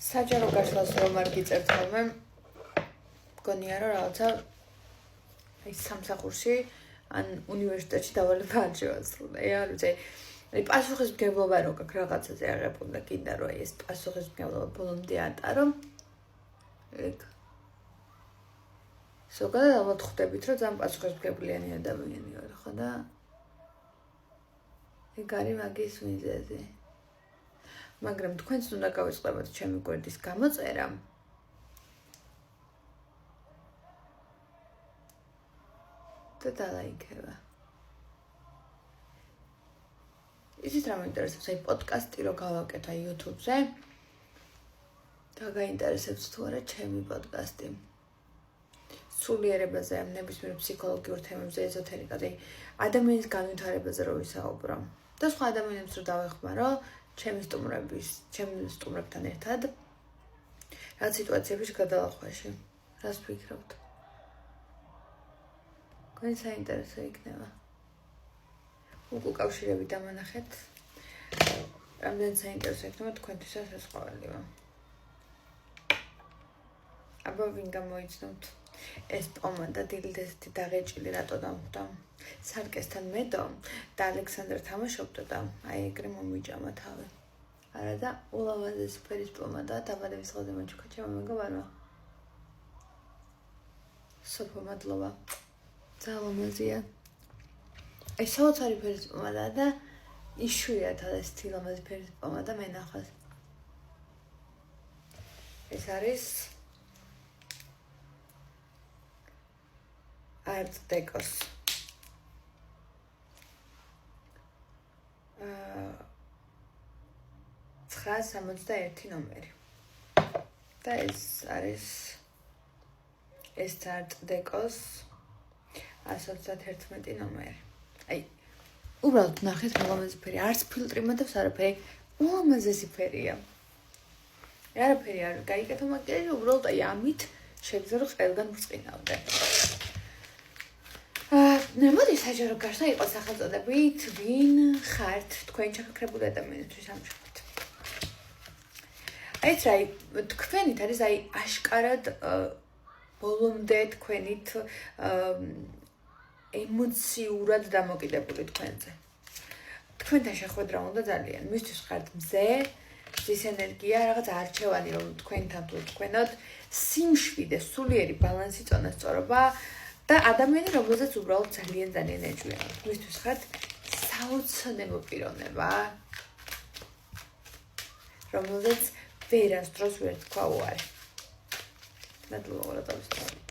საჯარო გაშლას რომ არ გიწერთ ხოლმე მგონია რომ რაღაცა აი სამსახურში ან უნივერსიტეტში დავალება არ შევასრულე. არ ვიცი, აი პასუხისმგებლობა რო გაქვს რაღაცაზე აღებული და კიდე რომ აი ეს პასუხისმგებლობა ბოლომდე ატარო. ეგ ზოგადად ალბათ ხვდებით რომ ძალიან პასუხისმგებლიანი ადამიანი ვარ, ხო და ეგ არის მაგის მიზეზი. მაგრამ თქვენც უნდა გავიწყდებათ ჩემი გვერდის გამოწერა. და დალაიქება. ისიც რა მაინტერესებს, აი პოდკასტი რო გავაკეთე აი YouTube-ზე და გაინტერესებს თუ არა ჩემი პოდკასტი. სულიერებაზე, ნებისმიერ ფსიქოლოგიურ თემებზე, ეზოთერიკაზე, ადამიანის განვითარებაზე რო ვისაუბრო. და სხვა ადამიანებს რო დავეხმარო ჩემი სტუმრებთან ერთად რაც სიტუაციებში გადალახვაში. რას ფიქრობთ? თქვენ საინტერესო იქნება. უკავშირები დამანახეთ. რამდენი საინტერესო იქნება თქვენთვისაც ეს ყოველივე. აბა ვინ გამოიცნობთ? ეს პომადა დილით დაღეჭილი რატო დამხვდა? სარკესთან მედო და ალექსანდრ თამაშობდა და აი ეგრე მომიჯამა თავი. არა და ულამაზესი ფერის პომადა დაბადების დღეზე მოჩუქა ჩემო მეგობარმა. სოფო მადლობა. ძალიან ლამაზია. აი საოცარი ფერის პომადა და იშვიათად ეს ლამაზი ფერის პომადა მენახავს. ეს არის Art Decos. 961 ნომერი. და ეს არის Art Decos 131 ნომერი. აი უბრალოდ ნახეთ მაღალმაზი ფერი, არც ფილტრი მოდავს არაფერი, ულამაზესი ფერია. არაფერი არ გაიკეთო მაგიაჟი, უბრალოდ აი ამით შეგძრო რომ ყველგან ვრწყინავდე. მოდი საჯარო გაშლა იყოს სახელწოდებით ვინ ხართ თქვენ ჩაფიქრებული ადამიანისთვის ამჟამად. აი ეს აი თქვენით არის აი აშკარად ბოლომდე თქვენით ემოციურად დამოკიდებული თქვენზე. თქვენთან შეხვედრა უნდა ძალიან. მისთვის ხართ მზე, მზის ენერგია, რაღაც არჩევანი რომ თქვენთან თუ თქვენოთ, სიმშვიდე, სულიერი ბალანსი, წონასწორობა და ადამიანი რომელზეც უბრალოდ ძალიან ეჭვიანობთ. მისთვის ხართ საოცნებო პიროვნება, რომელზეც ვერასდროს ვერ თქვა უარი. მადლობა რა დავისწავლე.